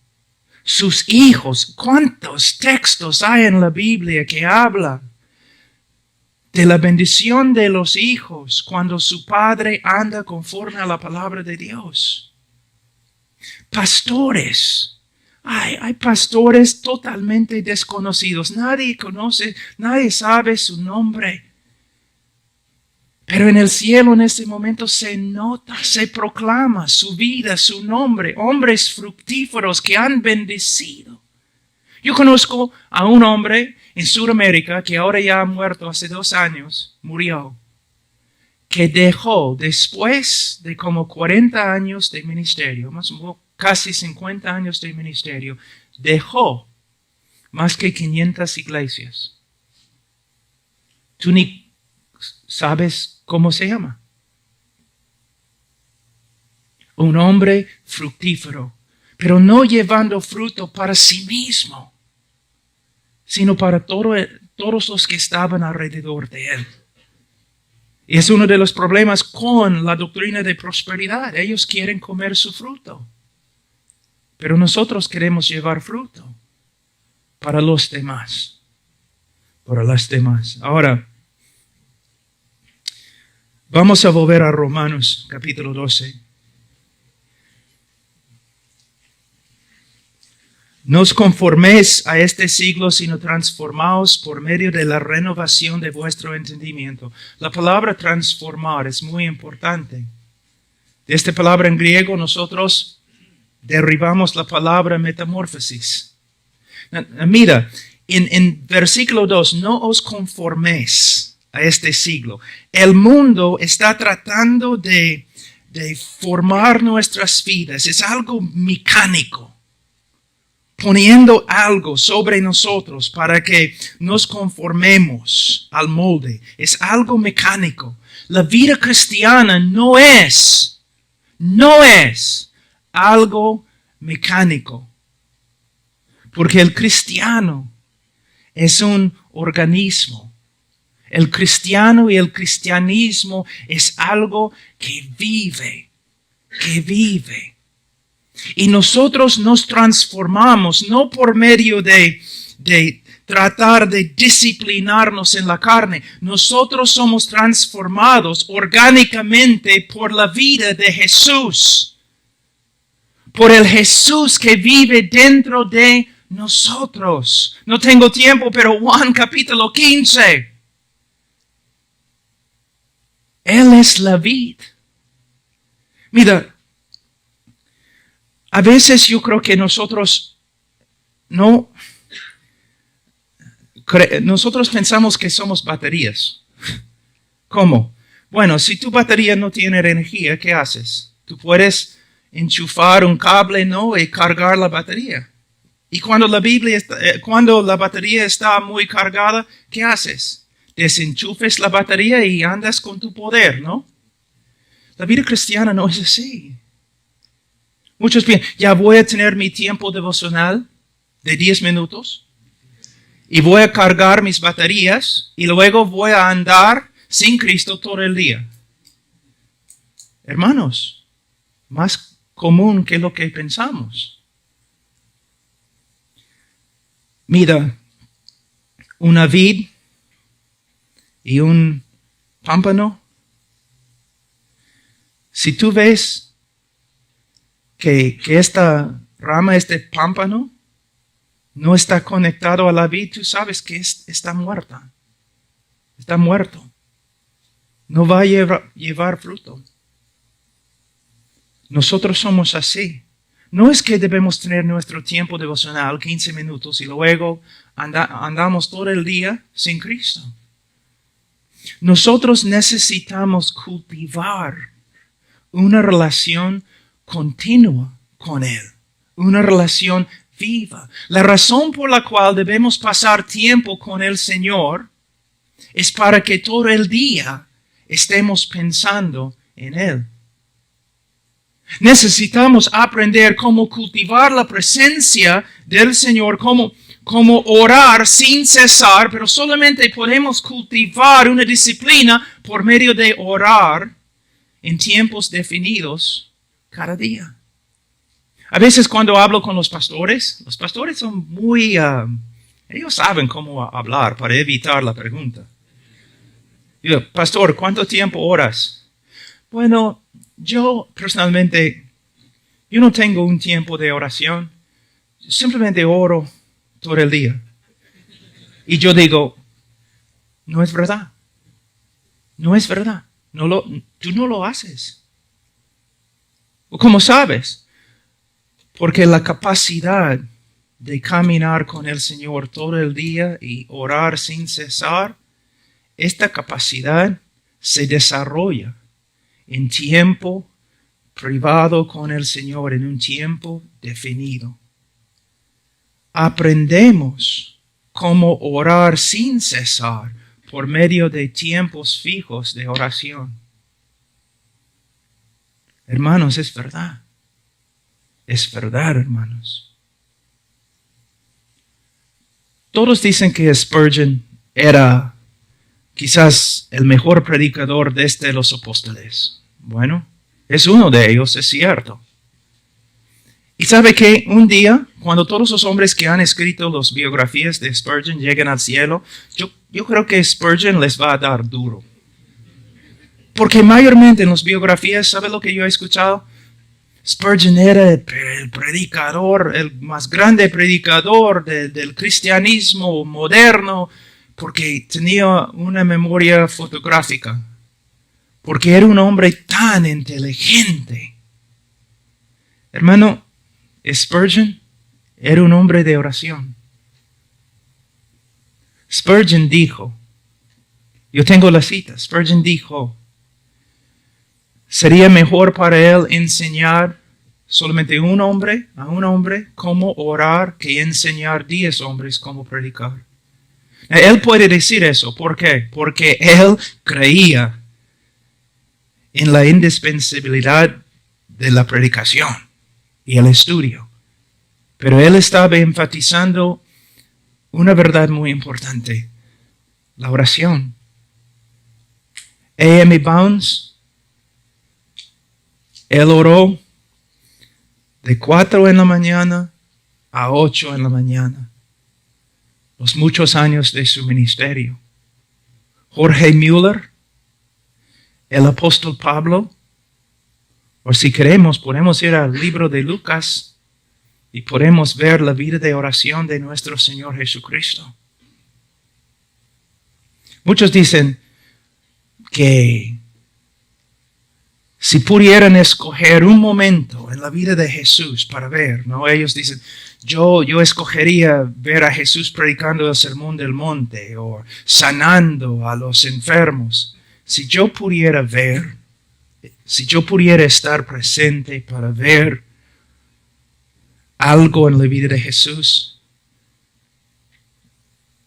Sus hijos, ¿cuántos textos hay en la Biblia que hablan de la bendición de los hijos cuando su padre anda conforme a la palabra de Dios? Pastores. Hay pastores totalmente desconocidos. Nadie conoce, nadie sabe su nombre. Pero en el cielo en este momento se nota, se proclama su vida, su nombre, hombres fructíferos que han bendecido. Yo conozco a un hombre en Sudamérica que ahora ya ha muerto hace 2 años, murió, que dejó después de como 40 años de ministerio, más o menos casi 50 años de ministerio, dejó más que 500 iglesias. Tú ni sabes cómo se llama. Un hombre fructífero, pero no llevando fruto para sí mismo, sino para todos los que estaban alrededor de él. Y es uno de los problemas con la doctrina de prosperidad. Ellos quieren comer su fruto, pero nosotros queremos llevar fruto para los demás, para las demás. Ahora, vamos a volver a Romanos capítulo 12. No os conforméis a este siglo, sino transformaos por medio de la renovación de vuestro entendimiento. La palabra transformar es muy importante. De esta palabra en griego nosotros derivamos la palabra metamorfosis. Mira, en versículo 2, no os conforméis a este siglo. El mundo está tratando de formar nuestras vidas. Es algo mecánico, poniendo algo sobre nosotros para que nos conformemos al molde. Es algo mecánico. La vida cristiana no es algo mecánico. Porque el cristiano es un organismo. El cristiano y el cristianismo es algo que vive. Y nosotros nos transformamos no por medio de tratar de disciplinarnos en la carne. Nosotros somos transformados orgánicamente por la vida de Jesús. Por el Jesús que vive dentro de nosotros. No tengo tiempo, pero Juan capítulo 15. Él es la vid. Mira, a veces yo creo que nosotros pensamos que somos baterías. ¿Cómo? Bueno, si tu batería no tiene energía, ¿qué haces? Tú puedes enchufar un cable, ¿no? Y cargar la batería. Y cuando la batería está muy cargada, ¿qué haces? Desenchufes la batería y andas con tu poder, ¿no? La vida cristiana no es así. Muchos piensan, ya voy a tener mi tiempo devocional de 10 minutos y voy a cargar mis baterías y luego voy a andar sin Cristo todo el día. Hermanos, más común que lo que pensamos. Mira, una vid y un pámpano. Si tú ves que esta rama, este pámpano, no está conectado a la vid, tú sabes que está muerta. Está muerto. No va a llevar fruto. Nosotros somos así. No es que debemos tener nuestro tiempo devocional, 15 minutos, y luego andamos todo el día sin Cristo. Nosotros necesitamos cultivar una relación continua con Él, una relación viva. La razón por la cual debemos pasar tiempo con el Señor es para que todo el día estemos pensando en Él. Necesitamos aprender cómo cultivar la presencia del Señor, cómo orar sin cesar, pero solamente podemos cultivar una disciplina por medio de orar en tiempos definidos cada día. A veces cuando hablo con los pastores son muy, ellos saben cómo hablar para evitar la pregunta. Digo, pastor, ¿cuánto tiempo oras? Bueno, yo personalmente, yo no tengo un tiempo de oración. Simplemente oro todo el día. Y yo digo, no es verdad. No es verdad. Tú no lo haces. ¿Cómo sabes? Porque la capacidad de caminar con el Señor todo el día y orar sin cesar, esta capacidad se desarrolla en tiempo privado con el Señor, en un tiempo definido. Aprendemos cómo orar sin cesar por medio de tiempos fijos de oración. Hermanos, es verdad. Es verdad, hermanos. Todos dicen que Spurgeon era quizás el mejor predicador desde los apóstoles. Bueno, es uno de ellos, es cierto. Y sabe que un día, cuando todos los hombres que han escrito las biografías de Spurgeon lleguen al cielo, yo creo que Spurgeon les va a dar duro. Porque mayormente en las biografías, ¿sabe lo que yo he escuchado? Spurgeon era el predicador, el más grande predicador del cristianismo moderno, porque tenía una memoria fotográfica, porque era un hombre tan inteligente. Hermano, Spurgeon era un hombre de oración. Spurgeon dijo, yo tengo la cita, Spurgeon dijo, sería mejor para él enseñar solamente a un hombre cómo orar que enseñar 10 hombres cómo predicar. Él puede decir eso. ¿Por qué? Porque él creía en la indispensabilidad de la predicación y el estudio. Pero él estaba enfatizando una verdad muy importante, la oración. A.M. Bounds, él oró de 4 en la mañana a 8 en la mañana, los muchos años de su ministerio. Jorge Müller, el apóstol Pablo, o si queremos, podemos ir al libro de Lucas y podemos ver la vida de oración de nuestro Señor Jesucristo. Muchos dicen que si pudieran escoger un momento en la vida de Jesús para ver, ¿no? Ellos dicen, yo escogería ver a Jesús predicando el sermón del monte o sanando a los enfermos. Si yo pudiera ver, si yo pudiera estar presente para ver algo en la vida de Jesús,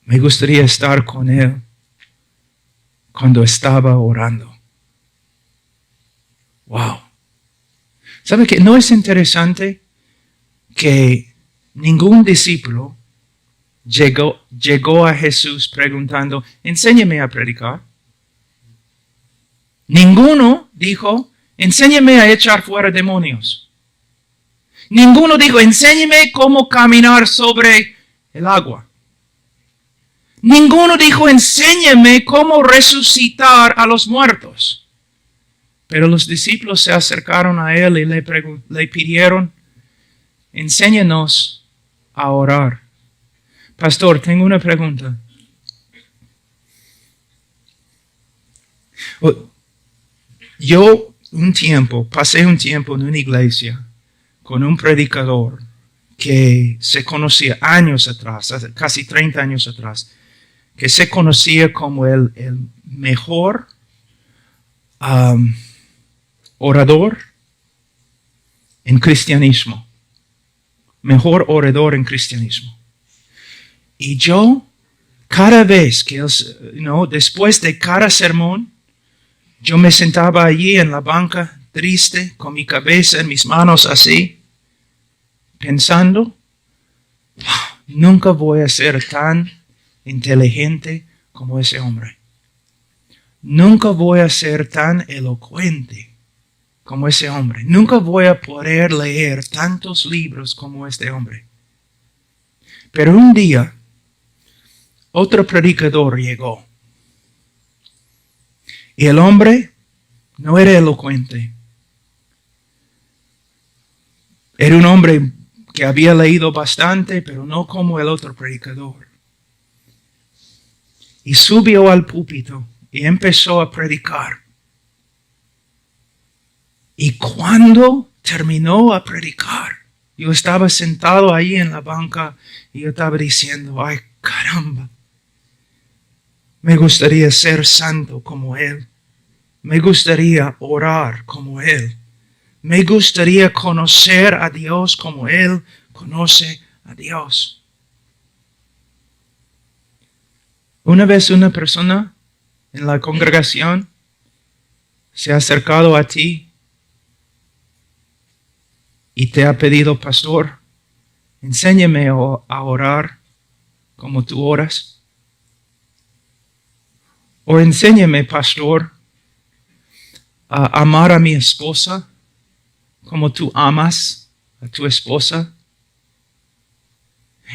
me gustaría estar con Él cuando estaba orando. Wow. ¿Sabe qué? ¿No es interesante que ningún discípulo llegó a Jesús preguntando, enséñame a predicar? Ninguno dijo, enséñame a echar fuera demonios. Ninguno dijo, enséñame cómo caminar sobre el agua. Ninguno dijo, enséñame cómo resucitar a los muertos. Pero los discípulos se acercaron a él y le pidieron, enséñanos a orar. Pastor, tengo una pregunta. Yo pasé un tiempo en una iglesia con un predicador que se conocía años atrás, casi 30 años atrás, que se conocía como el mejor orador en cristianismo. Mejor orador en cristianismo. Y yo, cada vez que después de cada sermón, yo me sentaba allí en la banca, triste, con mi cabeza en mis manos así, pensando, nunca voy a ser tan inteligente como ese hombre. Nunca voy a ser tan elocuente como ese hombre. Nunca voy a poder leer tantos libros como este hombre. Pero un día, otro predicador llegó. Y el hombre no era elocuente. Era un hombre que había leído bastante, pero no como el otro predicador. Y subió al púlpito y empezó a predicar. Y cuando terminó a predicar, yo estaba sentado ahí en la banca y yo estaba diciendo, ay, caramba, me gustaría ser santo como Él. Me gustaría orar como Él. Me gustaría conocer a Dios como Él conoce a Dios. Una vez una persona en la congregación se ha acercado a ti y te ha pedido, pastor, enséñame a orar como tú oras. O enséñame, pastor, a amar a mi esposa como tú amas a tu esposa.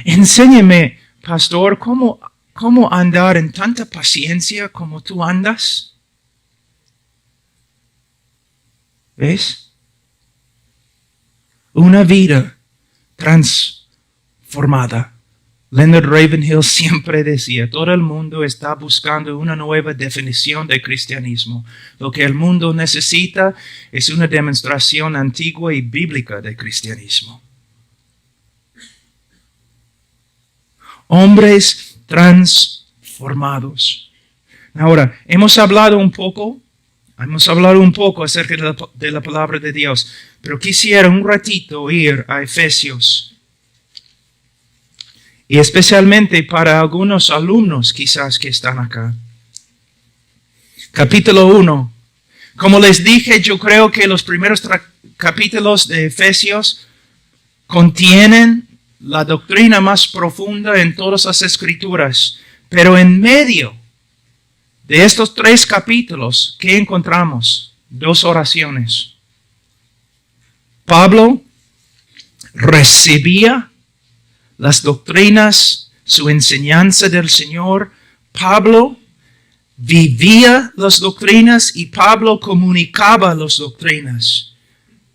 Enséñame, pastor, cómo andar en tanta paciencia como tú andas. ¿Ves? Una vida transformada. Leonard Ravenhill siempre decía, todo el mundo está buscando una nueva definición de cristianismo. Lo que el mundo necesita es una demostración antigua y bíblica de cristianismo. Hombres transformados. Ahora, hemos hablado un poco acerca de la palabra de Dios, pero quisiera un ratito ir a Efesios. Y especialmente para algunos alumnos quizás que están acá. Capítulo 1. Como les dije, yo creo que los primeros capítulos de Efesios contienen la doctrina más profunda en todas las escrituras. Pero en medio de estos 3 capítulos, ¿qué encontramos? 2 oraciones. Pablo recibía las doctrinas, su enseñanza del Señor. Pablo vivía las doctrinas y Pablo comunicaba las doctrinas.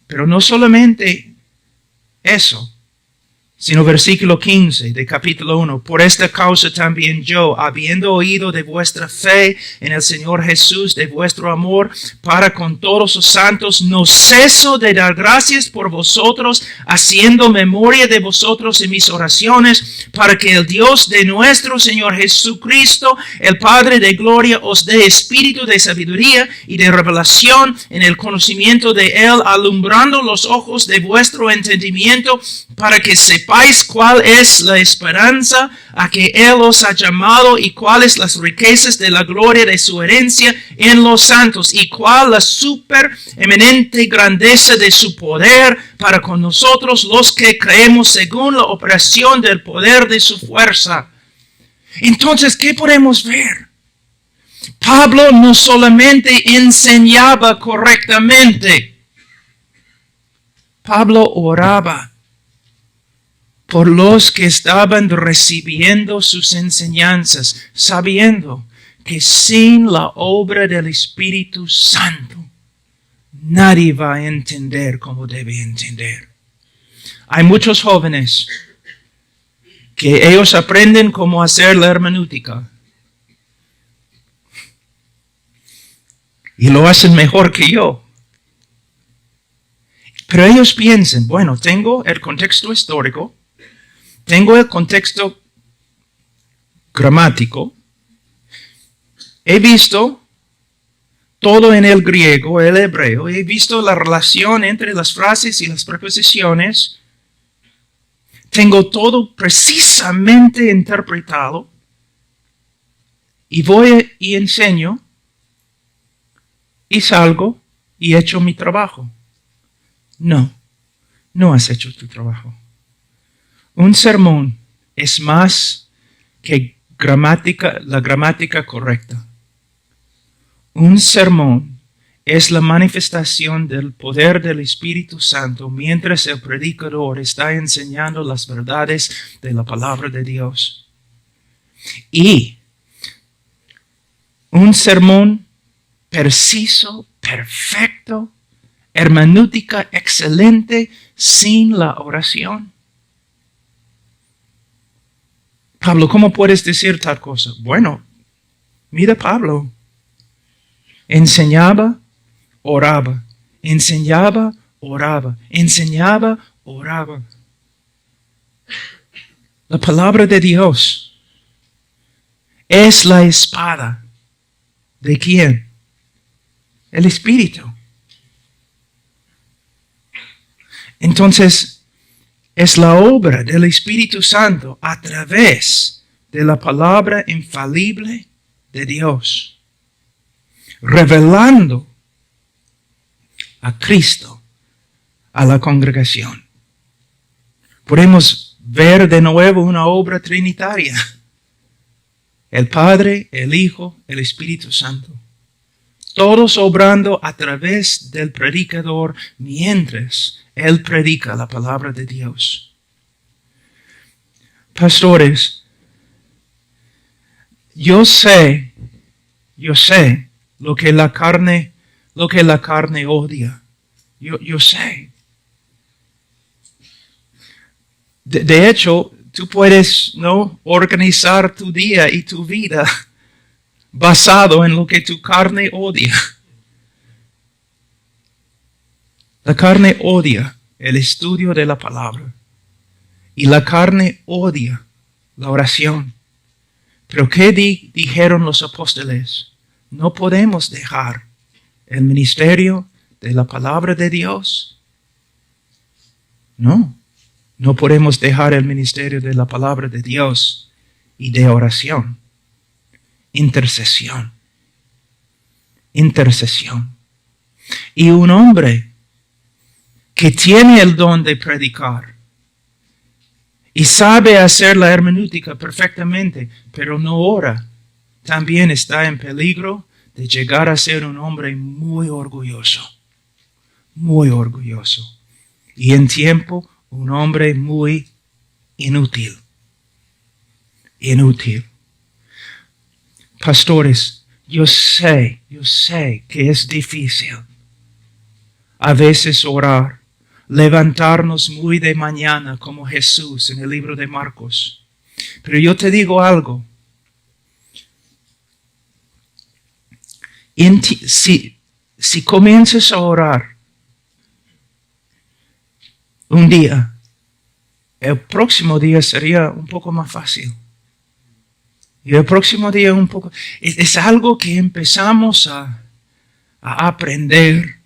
Pero no solamente eso, sino versículo 15 de capítulo 1. Por esta causa también yo, habiendo oído de vuestra fe en el Señor Jesús, de vuestro amor para con todos los santos, no ceso de dar gracias por vosotros, haciendo memoria de vosotros en mis oraciones, para que el Dios de nuestro Señor Jesucristo, el Padre de gloria, os dé espíritu de sabiduría y de revelación en el conocimiento de Él, alumbrando los ojos de vuestro entendimiento, para que sepáis cuál es la esperanza a que Él os ha llamado y cuáles las riquezas de la gloria de su herencia en los santos y cuál la supereminente grandeza de su poder para con nosotros los que creemos según la operación del poder de su fuerza. Entonces, ¿qué podemos ver? Pablo no solamente enseñaba correctamente, Pablo oraba por los que estaban recibiendo sus enseñanzas, sabiendo que sin la obra del Espíritu Santo, nadie va a entender como debe entender. Hay muchos jóvenes que ellos aprenden cómo hacer la hermenéutica. Y lo hacen mejor que yo. Pero ellos piensan, bueno, tengo el contexto histórico, tengo el contexto gramático, he visto todo en el griego, el hebreo, he visto la relación entre las frases y las preposiciones, tengo todo precisamente interpretado y voy y enseño y salgo y echo mi trabajo. No, no has hecho tu trabajo. Un sermón es más que la gramática correcta. Un sermón es la manifestación del poder del Espíritu Santo mientras el predicador está enseñando las verdades de la palabra de Dios. Y un sermón preciso, perfecto, hermenéutica excelente, sin la oración. Pablo, ¿cómo puedes decir tal cosa? Bueno, mira Pablo. Enseñaba, oraba. enseñaba, oraba, enseñaba, oraba. La palabra de Dios es la espada. ¿De quién? El Espíritu. Entonces, es la obra del Espíritu Santo a través de la palabra infalible de Dios, revelando a Cristo a la congregación. Podemos ver de nuevo una obra trinitaria. El Padre, el Hijo, el Espíritu Santo. Todos obrando a través del predicador mientras él predica la palabra de Dios. Pastores, yo sé lo que la carne odia. Yo sé. De hecho, tú puedes organizar tu día y tu vida basado en lo que tu carne odia. La carne odia el estudio de la palabra. Y la carne odia la oración. Pero ¿qué dijeron los apóstoles? No podemos dejar el ministerio de la palabra de Dios. No podemos dejar el ministerio de la palabra de Dios y de oración. Intercesión. Y un hombre que tiene el don de predicar y sabe hacer la hermenéutica perfectamente, pero no ora, también está en peligro de llegar a ser un hombre muy orgulloso. Y en tiempo, un hombre muy inútil. Pastores, yo sé que es difícil a veces orar, levantarnos muy de mañana como Jesús en el libro de Marcos. Pero yo te digo algo. Si comienzas a orar un día, el próximo día sería un poco más fácil. Y el próximo día un poco. Es algo que empezamos a aprender.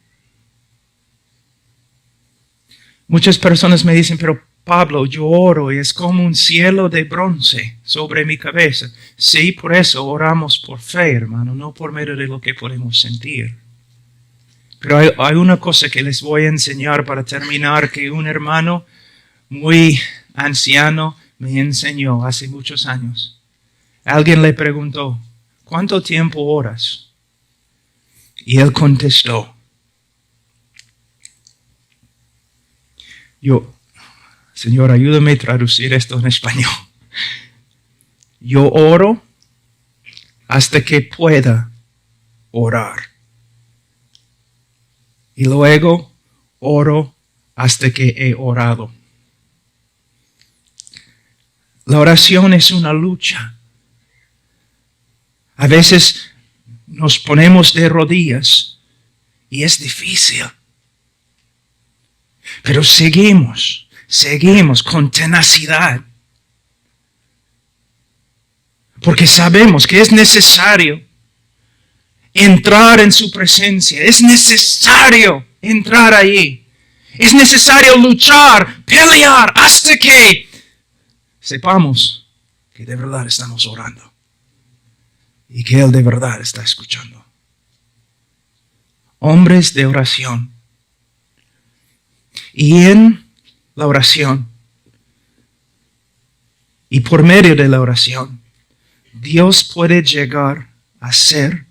Muchas personas me dicen, pero Pablo, yo oro y es como un cielo de bronce sobre mi cabeza. Sí, por eso oramos por fe, hermano, no por medio de lo que podemos sentir. Pero hay una cosa que les voy a enseñar para terminar, que un hermano muy anciano me enseñó hace muchos años. Alguien le preguntó, ¿cuánto tiempo oras? Y él contestó, Señor, ayúdame a traducir esto en español. Yo oro hasta que pueda orar. Y luego oro hasta que he orado. La oración es una lucha. A veces nos ponemos de rodillas y es difícil. Pero seguimos con tenacidad. Porque sabemos que es necesario entrar en su presencia. Es necesario entrar allí. Es necesario luchar, pelear, hasta que sepamos que de verdad estamos orando. Y que Él de verdad está escuchando. Hombres de oración. Y en la oración, y por medio de la oración, Dios puede llegar a ser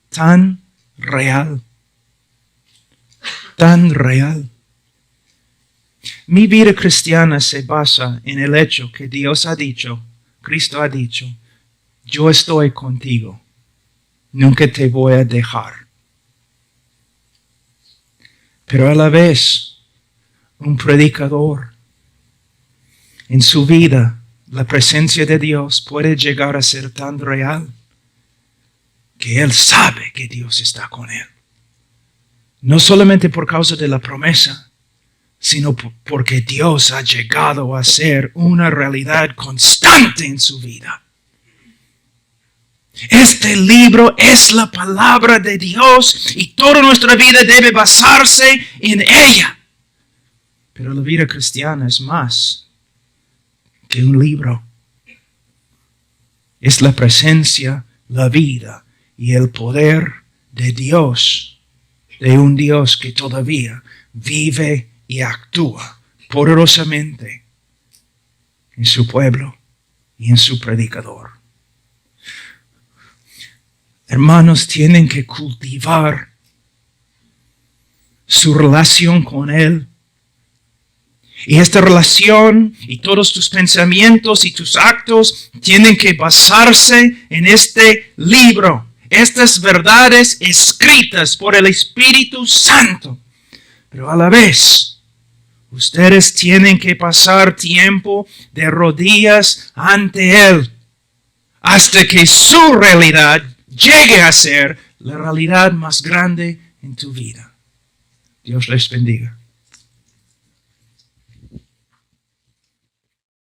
tan real. Mi vida cristiana se basa en el hecho que Dios ha dicho, Cristo ha dicho, yo estoy contigo, nunca te voy a dejar. Pero a la vez, un predicador, en su vida, la presencia de Dios puede llegar a ser tan real que él sabe que Dios está con él. No solamente por causa de la promesa, sino porque Dios ha llegado a ser una realidad constante en su vida. Este libro es la palabra de Dios y toda nuestra vida debe basarse en ella. Pero la vida cristiana es más que un libro. Es la presencia, la vida y el poder de Dios, de un Dios que todavía vive y actúa poderosamente en su pueblo y en su predicador. Hermanos, tienen que cultivar su relación con Él. Y esta relación y todos tus pensamientos y tus actos tienen que basarse en este libro. Estas verdades escritas por el Espíritu Santo. Pero a la vez, ustedes tienen que pasar tiempo de rodillas ante Él hasta que su realidad llegue a ser la realidad más grande en tu vida. Dios les bendiga.